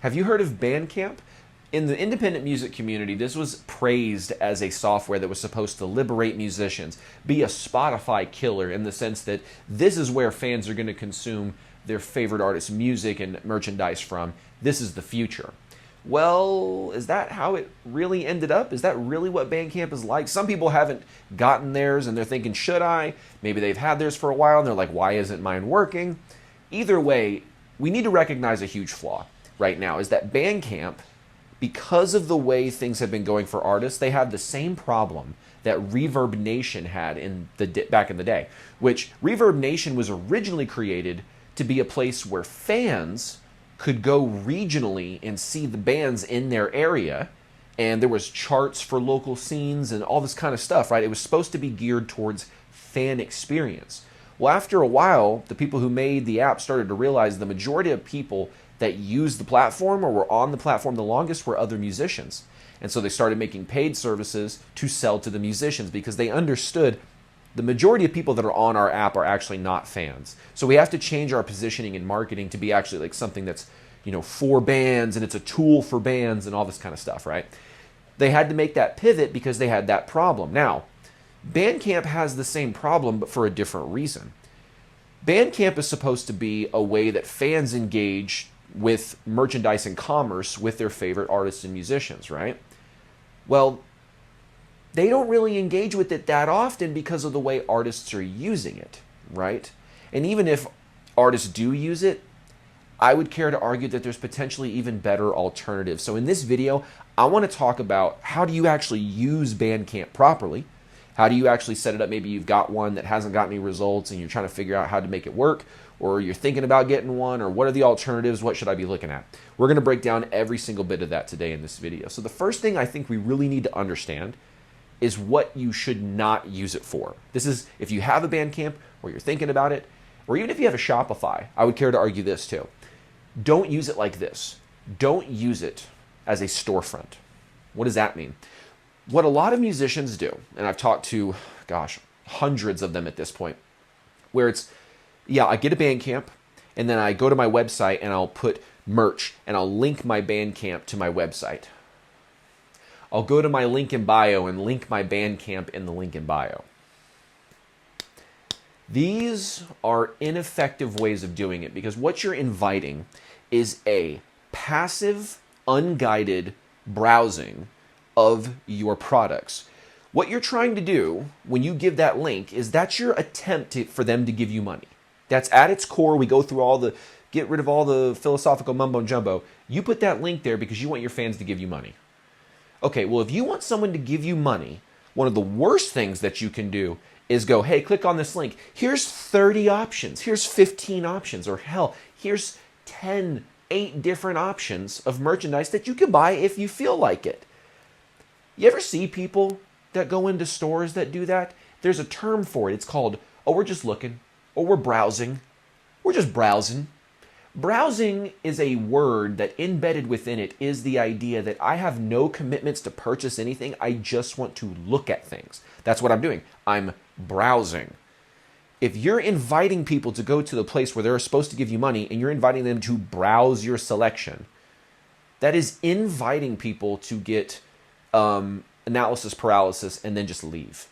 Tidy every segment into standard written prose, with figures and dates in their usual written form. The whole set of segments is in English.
Have you heard of Bandcamp? In the independent music community, this was praised as a software that was supposed to liberate musicians, be a Spotify killer in the sense that this is where fans are going to consume their favorite artists' music and merchandise from. This is the future. Well, is that how it really ended up? Is that really what Bandcamp is like? Some people haven't gotten theirs and they're thinking, should I? Maybe they've had theirs for a while and they're like, why isn't mine working? Either way, we need to recognize a huge flaw right now, is that Bandcamp, because of the way things have been going for artists, they have the same problem that Reverb Nation had back in the day, which Reverb Nation was originally created to be a place where fans could go regionally and see the bands in their area, and there was charts for local scenes and all this kind of stuff, right? It was supposed to be geared towards fan experience. Well, after a while, the people who made the app started to realize the majority of people that used the platform or were on the platform the longest were other musicians. And so they started making paid services to sell to the musicians because they understood the majority of people that are on our app are actually not fans. So we have to change our positioning in marketing to be actually like something that's, for bands, and it's a tool for bands and all this kind of stuff, right? They had to make that pivot because they had that problem. Now, Bandcamp has the same problem, but for a different reason. Bandcamp is supposed to be a way that fans engage with merchandise and commerce with their favorite artists and musicians, right? Well, they don't really engage with it that often because of the way artists are using it, right? And even if artists do use it, I would care to argue that there's potentially even better alternatives. So in this video, I want to talk about how do you actually use Bandcamp properly? How do you actually set it up? Maybe you've got one that hasn't got any results and you're trying to figure out how to make it work, or you're thinking about getting one, or what are the alternatives? What should I be looking at? We're going to break down every single bit of that today in this video. So the first thing I think we really need to understand is what you should not use it for. This is if you have a Bandcamp or you're thinking about it, or even if you have a Shopify, I would care to argue this too. Don't use it like this. Don't use it as a storefront. What does that mean? What a lot of musicians do, and I've talked to, hundreds of them at this point, where it's, I get a Bandcamp, and then I go to my website and I'll put merch, and I'll link my Bandcamp to my website. I'll go to my link in bio and link my Bandcamp in the link in bio. These are ineffective ways of doing it because what you're inviting is a passive, unguided browsing of your products. What you're trying to do when you give that link is that's your attempt for them to give you money. That's at its core. We go through get rid of all the philosophical mumbo jumbo. You put that link there because you want your fans to give you money. Okay, well, if you want someone to give you money, one of the worst things that you can do is go, hey, click on this link. Here's 30 options. Here's 15 options. Or hell, here's 8 different options of merchandise that you can buy if you feel like it. You ever see people that go into stores that do that? There's a term for it. It's called, we're just looking. Or we're browsing. We're just browsing. Browsing is a word that embedded within it is the idea that I have no commitments to purchase anything. I just want to look at things. That's what I'm doing. I'm browsing. If you're inviting people to go to the place where they're supposed to give you money and you're inviting them to browse your selection, that is inviting people to get analysis paralysis and then just leave,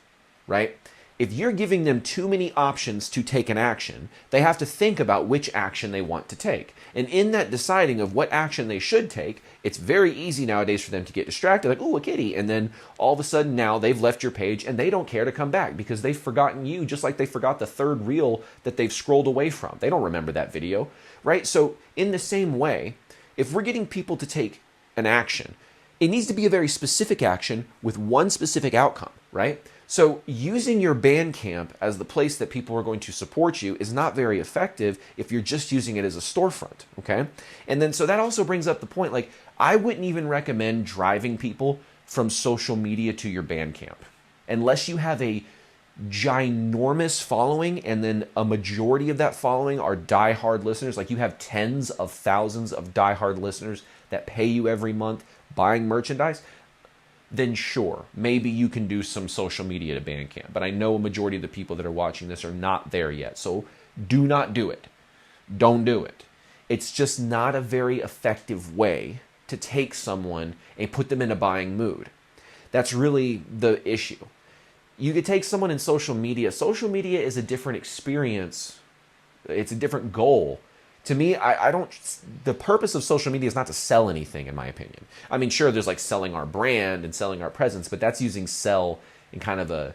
right? If you're giving them too many options to take an action, they have to think about which action they want to take. And in that deciding of what action they should take, it's very easy nowadays for them to get distracted, like, oh, a kitty. And then all of a sudden now they've left your page and they don't care to come back because they've forgotten you, just like they forgot the third reel that they've scrolled away from. They don't remember that video, right? So in the same way, if we're getting people to take an action, it needs to be a very specific action with one specific outcome, right? So using your Bandcamp as the place that people are going to support you is not very effective if you're just using it as a storefront, okay? And then so that also brings up the point, like, I wouldn't even recommend driving people from social media to your Bandcamp unless you have a ginormous following and then a majority of that following are diehard listeners, like you have tens of thousands of diehard listeners that pay you every month buying merchandise, then sure, maybe you can do some social media to Bandcamp. But I know a majority of the people that are watching this are not there yet. So do not do it. Don't do it. It's just not a very effective way to take someone and put them in a buying mood. That's really the issue. You could take someone in social media. Social media is a different experience. It's a different goal. To me, I don't, the purpose of social media is not to sell anything, in my opinion. I mean, sure, there's like selling our brand and selling our presence, but that's using sell in kind of a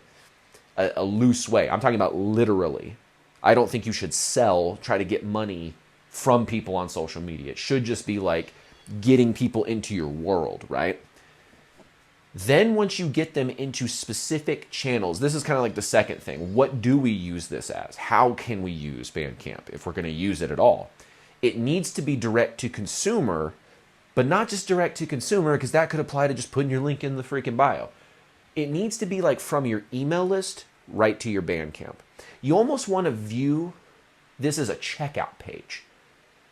loose way. I'm talking about literally. I don't think you should sell, try to get money from people on social media. It should just be like getting people into your world, right? Then once you get them into specific channels, this is kind of like the second thing. What do we use this as? How can we use Bandcamp if we're going to use it at all? It needs to be direct to consumer, but not just direct to consumer, because that could apply to just putting your link in the freaking bio. It needs to be like from your email list right to your Bandcamp. You almost want to view this as a checkout page.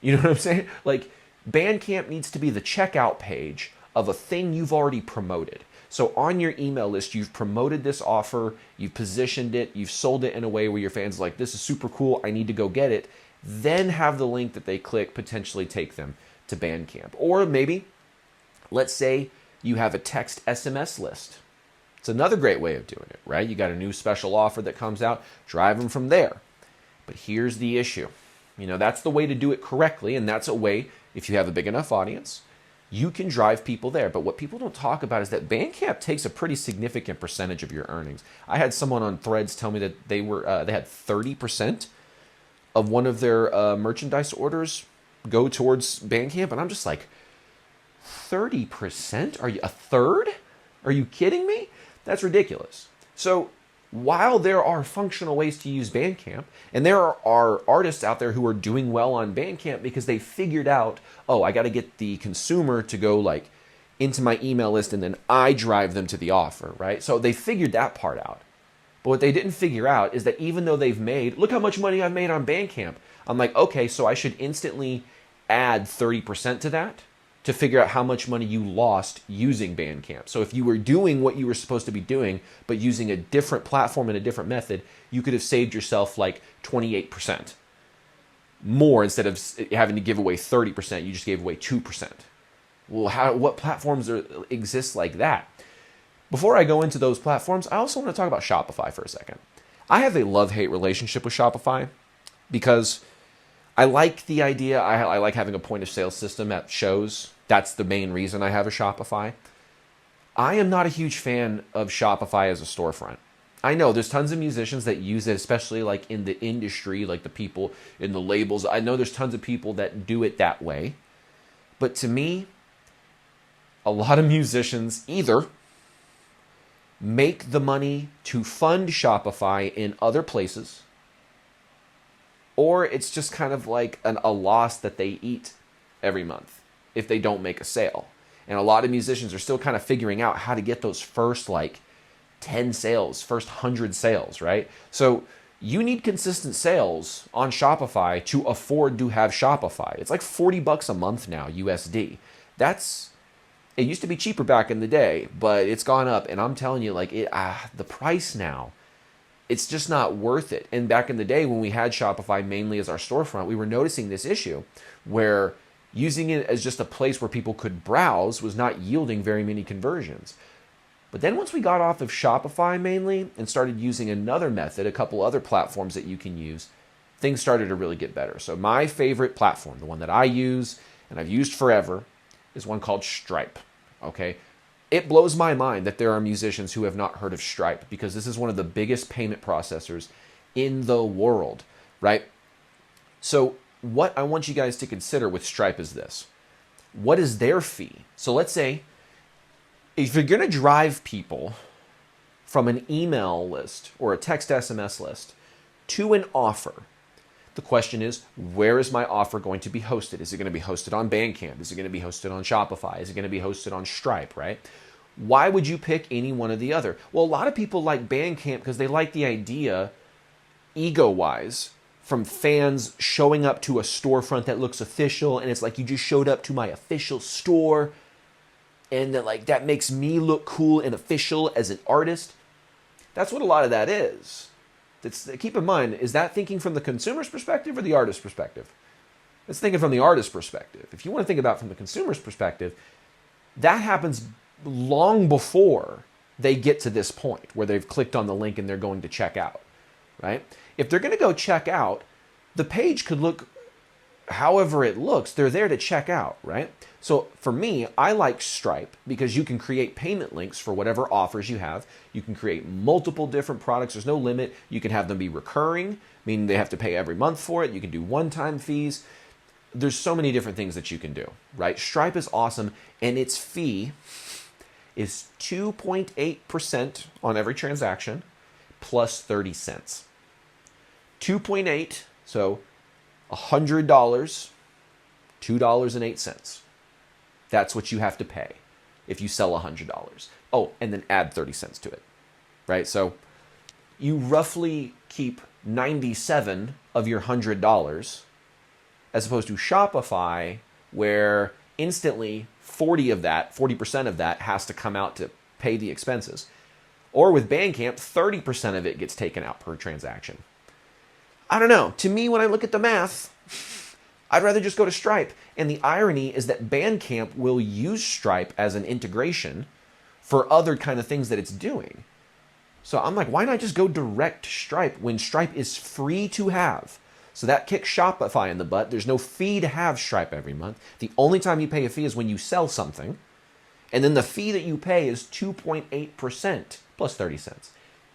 You know what I'm saying? Like Bandcamp needs to be the checkout page of a thing you've already promoted. So on your email list, you've promoted this offer, you've positioned it, you've sold it in a way where your fans are like, this is super cool, I need to go get it. Then have the link that they click potentially take them to Bandcamp. Or maybe, let's say you have a text SMS list. It's another great way of doing it, right? You got a new special offer that comes out, drive them from there. But here's the issue. You know, that's the way to do it correctly, and that's a way, if you have a big enough audience, you can drive people there. But what people don't talk about is that Bandcamp takes a pretty significant percentage of your earnings. I had someone on Threads tell me that they had 30% of one of their merchandise orders go towards Bandcamp, and I'm just like, 30%? Are you a third? Are you kidding me? That's ridiculous. So while there are functional ways to use Bandcamp, and there are artists out there who are doing well on Bandcamp because they figured out, oh, I got to get the consumer to go like into my email list and then I drive them to the offer, right? So they figured that part out. But what they didn't figure out is that even though they've made, look how much money I've made on Bandcamp. I'm like, okay, so I should instantly add 30% to that to figure out how much money you lost using Bandcamp. So if you were doing what you were supposed to be doing, but using a different platform and a different method, you could have saved yourself like 28% more. Instead of having to give away 30%, you just gave away 2%. Well, what platforms exist like that? Before I go into those platforms, I also want to talk about Shopify for a second. I have a love-hate relationship with Shopify because I like the idea. I like having a point-of-sale system at shows. That's the main reason I have a Shopify. I am not a huge fan of Shopify as a storefront. I know there's tons of musicians that use it, especially like in the industry, like the people in the labels. I know there's tons of people that do it that way. But to me, a lot of musicians either make the money to fund Shopify in other places, or it's just kind of like a loss that they eat every month if they don't make a sale. And a lot of musicians are still kind of figuring out how to get those first like 10 sales, first 100 sales, right? So you need consistent sales on Shopify to afford to have Shopify. It's like $40 a month now, USD. It used to be cheaper back in the day, but it's gone up. And I'm telling you, like the price now, it's just not worth it. And back in the day when we had Shopify mainly as our storefront, we were noticing this issue where using it as just a place where people could browse was not yielding very many conversions. But then once we got off of Shopify mainly and started using another method, a couple other platforms that you can use, things started to really get better. So my favorite platform, the one that I use and I've used forever, is one called Stripe. Okay? It blows my mind that there are musicians who have not heard of Stripe because this is one of the biggest payment processors in the world, right? So what I want you guys to consider with Stripe is this. What is their fee? So let's say if you're going to drive people from an email list or a text SMS list to an offer, the question is, where is my offer going to be hosted? Is it going to be hosted on Bandcamp? Is it going to be hosted on Shopify? Is it going to be hosted on Stripe, right? Why would you pick any one or the other? Well, a lot of people like Bandcamp because they like the idea, ego-wise, from fans showing up to a storefront that looks official, and it's like you just showed up to my official store, and that makes me look cool and official as an artist. That's what a lot of that is. Keep in mind, is that thinking from the consumer's perspective or the artist's perspective? It's thinking from the artist's perspective. If you want to think about it from the consumer's perspective, that happens long before they get to this point where they've clicked on the link and they're going to check out, right? If they're going to go check out, the page could look however it looks. They're there to check out, right? So for me, I like Stripe because you can create payment links for whatever offers you have. You can create multiple different products. There's no limit. You can have them be recurring, meaning they have to pay every month for it. You can do one-time fees. There's so many different things that you can do, right? Stripe is awesome, and its fee is 2.8% on every transaction plus 30 cents. 2.8, so $100, $2.08. That's what you have to pay if you sell $100. Oh, and then add 30 cents to it, right? So you roughly keep 97 of your $100, as opposed to Shopify, where instantly 40% of that has to come out to pay the expenses. Or with Bandcamp, 30% of it gets taken out per transaction. I don't know. To me, when I look at the math, I'd rather just go to Stripe. And the irony is that Bandcamp will use Stripe as an integration for other kind of things that it's doing. So I'm like, why not just go direct to Stripe when Stripe is free to have? So that kicks Shopify in the butt. There's no fee to have Stripe every month. The only time you pay a fee is when you sell something. And then the fee that you pay is 2.8% plus 30 cents.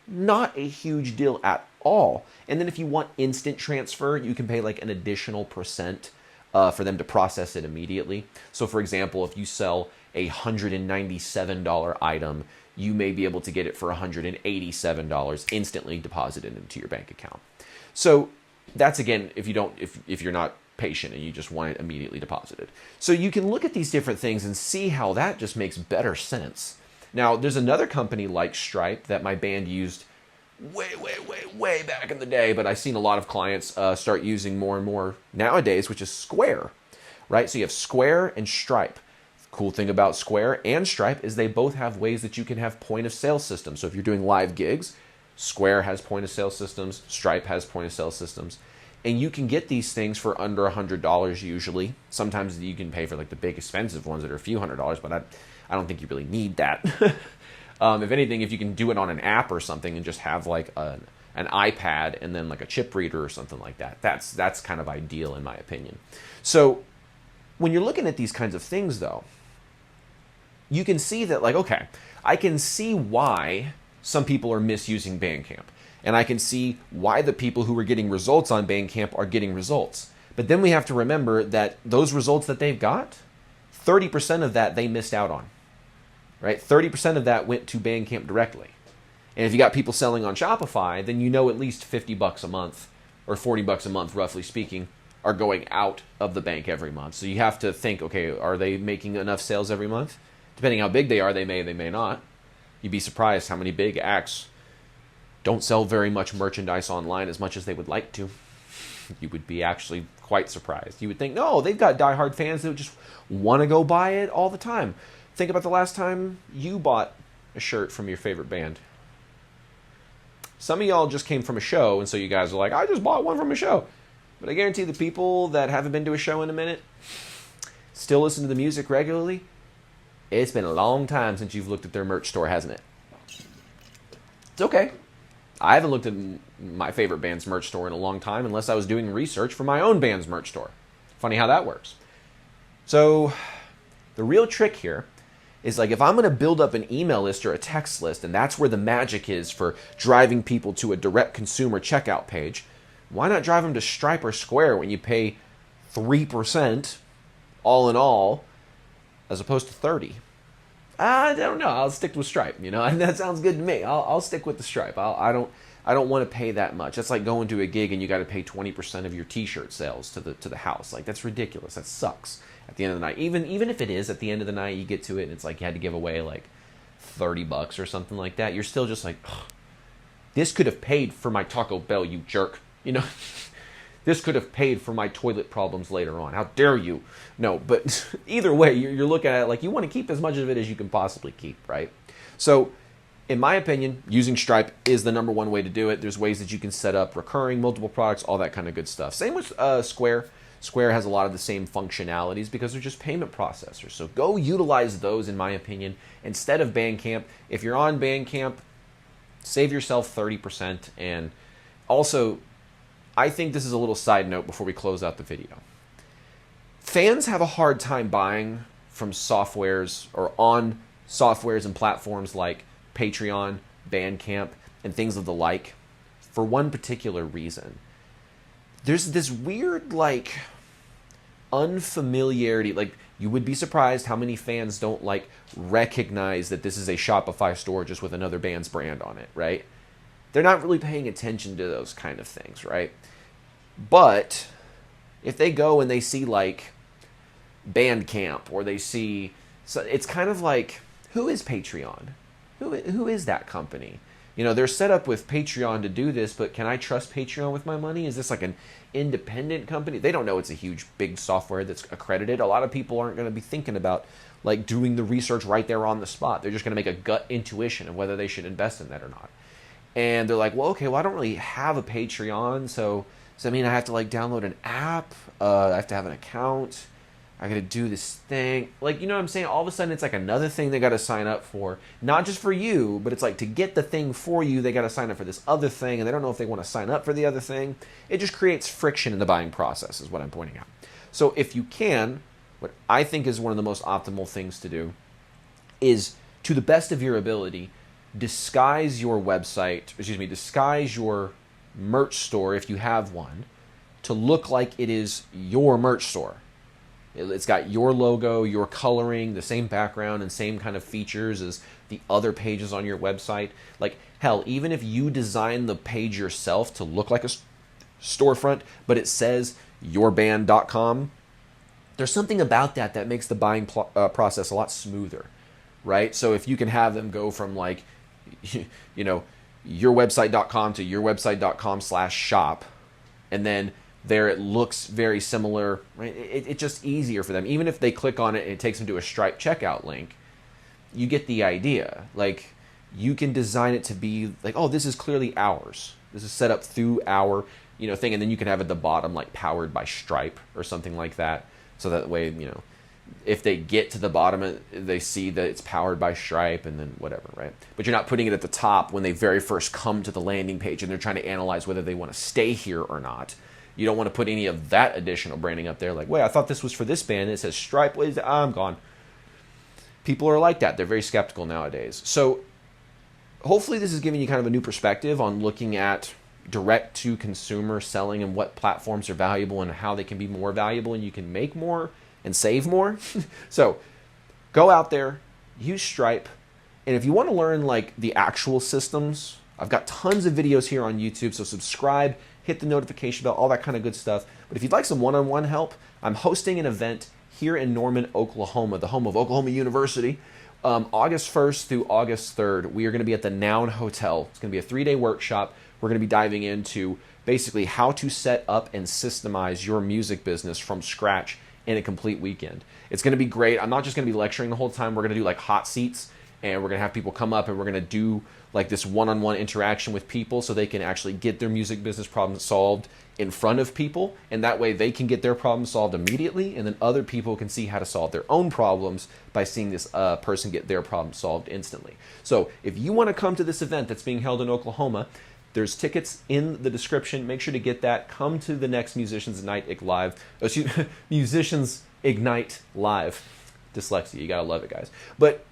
Not a huge deal at all. And then if you want instant transfer, you can pay like an additional percent for them to process it immediately. So for example, if you sell a $197 item, you may be able to get it for $187 instantly deposited into your bank account. So that's, again, if you're not patient and you just want it immediately deposited. So you can look at these different things and see how that just makes better sense. Now, there's another company like Stripe that my band used way back in the day, but I've seen a lot of clients start using more and more nowadays, which is Square, right? So you have Square and Stripe. The cool thing about Square and Stripe is they both have ways that you can have point of sale systems. So if you're doing live gigs, Square has point of sale systems, Stripe has point of sale systems, and you can get these things for under $100 usually. Sometimes you can pay for like the big expensive ones that are a few $100s, but I don't think you really need that. If anything, if you can do it on an app or something and just have like an iPad and then like a chip reader or something like that, that's kind of ideal in my opinion. So when you're looking at these kinds of things though, you can see that like, okay, I can see why some people are misusing Bandcamp. And I can see why the people who are getting results on Bandcamp are getting results. But then we have to remember that those results that they've got, 30% of that they missed out on, right? 30% of that went to Bandcamp directly. And if you got people selling on Shopify, then you know at least $50 a month or $40 a month, roughly speaking, are going out of the bank every month. So you have to think, okay, are they making enough sales every month? Depending how big they are, they may not. You'd be surprised how many big acts don't sell very much merchandise online as much as they would like to. You would be actually quite surprised. You would think, no, they've got diehard fans that just want to go buy it all the time. Think about the last time you bought a shirt from your favorite band. Some of y'all just came from a show, and so you guys are like, I just bought one from a show. But I guarantee the people that haven't been to a show in a minute, still listen to the music regularly, it's been a long time since you've looked at their merch store, hasn't it? It's okay. I haven't looked at my favorite band's merch store in a long time unless I was doing research for my own band's merch store. Funny how that works. So the real trick here is like if I'm going to build up an email list or a text list, and that's where the magic is for driving people to a direct consumer checkout page, why not drive them to Stripe or Square when you pay 3% all in all as opposed to 30%? I don't know. I'll stick with Stripe. You know, and that sounds good to me. I'll stick with the Stripe. I don't want to pay that much. That's like going to a gig and you got to pay 20% of your T-shirt sales to the house. Like that's ridiculous. That sucks. At the end of the night, even if it is at the end of the night, you get to it and it's like you had to give away like $30 or something like that. You're still just like, this could have paid for my Taco Bell, you jerk. You know. This could have paid for my toilet problems later on. How dare you? No, but either way, you're looking at it like you want to keep as much of it as you can possibly keep, right? So, in my opinion, using Stripe is the number one way to do it. There's ways that you can set up recurring, multiple products, all that kind of good stuff. Same with Square. Square has a lot of the same functionalities because they're just payment processors. So go utilize those, in my opinion, instead of Bandcamp. If you're on Bandcamp, save yourself 30%. And also, I think this is a little side note before we close out the video. Fans have a hard time buying from softwares or on softwares and platforms like Patreon, Bandcamp, and things of the like for one particular reason. There's this weird, like, unfamiliarity. Like, you would be surprised how many fans don't, like, recognize that this is a Shopify store just with another band's brand on it, right? They're not really paying attention to those kind of things, right? But if they go and they see, like, Bandcamp, or they see... So it's kind of like, who is Patreon? Who is that company? You know, they're set up with Patreon to do this, but can I trust Patreon with my money? Is this like an independent company? They don't know it's a huge, big software that's accredited. A lot of people aren't going to be thinking about, like, doing the research right there on the spot. They're just going to make a gut intuition of whether they should invest in that or not. And they're like, well, okay, well, I don't really have a Patreon, so does that mean I have to, like, download an app? I have to have an account? I got to do this thing. Like, you know what I'm saying? All of a sudden, it's like another thing they got to sign up for. Not just for you, but it's like to get the thing for you, they got to sign up for this other thing, and they don't know if they want to sign up for the other thing. It just creates friction in the buying process, is what I'm pointing out. So if you can, what I think is one of the most optimal things to do is, to the best of your ability, disguise your website, disguise your merch store, if you have one, to look like it is your merch store. It's got your logo, your coloring, the same background, and same kind of features as the other pages on your website. Like, hell, even if you design the page yourself to look like a storefront, but it says yourband.com, there's something about that that makes the buying process a lot smoother, right? So if you can have them go from, like, you know, yourwebsite.com to yourwebsite.com/shop, and then there it looks very similar, right? It's just easier for them. Even if they click on it and it takes them to a Stripe checkout link, you get the idea. Like, you can design it to be like, oh, this is clearly ours. This is set up through our, thing, and then you can have at the bottom, like, powered by Stripe or something like that. So that way, if they get to the bottom, they see that it's powered by Stripe, and then whatever, right? But you're not putting it at the top when they very first come to the landing page and they're trying to analyze whether they want to stay here or not. You don't want to put any of that additional branding up there. Like, wait, I thought this was for this band. It says Stripe. What is it? I'm gone. People are like that. They're very skeptical nowadays. So hopefully this is giving you kind of a new perspective on looking at direct-to-consumer selling and what platforms are valuable and how they can be more valuable and you can make more and save more. So go out there, use Stripe. And if you want to learn, like, the actual systems, I've got tons of videos here on YouTube. So subscribe, hit the notification bell, all that kind of good stuff. But if you'd like some one-on-one help, I'm hosting an event here in Norman, Oklahoma, the home of Oklahoma University. August 1st through August 3rd, we are going to be at the Noun Hotel. It's going to be a 3-day workshop. We're going to be diving into basically how to set up and systemize your music business from scratch in a complete weekend. It's going to be great. I'm not just going to be lecturing the whole time. We're going to do, like, hot seats, and we're going to have people come up, and we're going to do, like, this one-on-one interaction with people so they can actually get their music business problems solved in front of people, and that way they can get their problems solved immediately, and then other people can see how to solve their own problems by seeing this person get their problem solved instantly. So if you want to come to this event that's being held in Oklahoma, there's tickets in the description. Make sure to get that. Come to the next Musicians Ignite Live. Musicians Ignite Live. Dyslexia. You got to love it, guys. But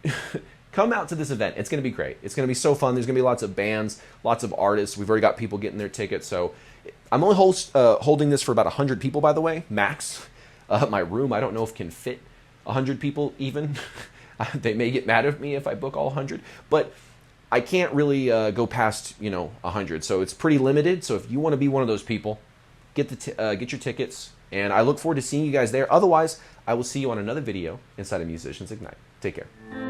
come out to this event. It's going to be great. It's going to be so fun. There's going to be lots of bands, lots of artists. We've already got people getting their tickets. So I'm only holding this for about 100 people, by the way, max. My room, I don't know if can fit 100 people even. They may get mad at me if I book all 100. But I can't really go past, 100. So it's pretty limited. So if you want to be one of those people, get your tickets. And I look forward to seeing you guys there. Otherwise, I will see you on another video inside of Musicians Ignite. Take care.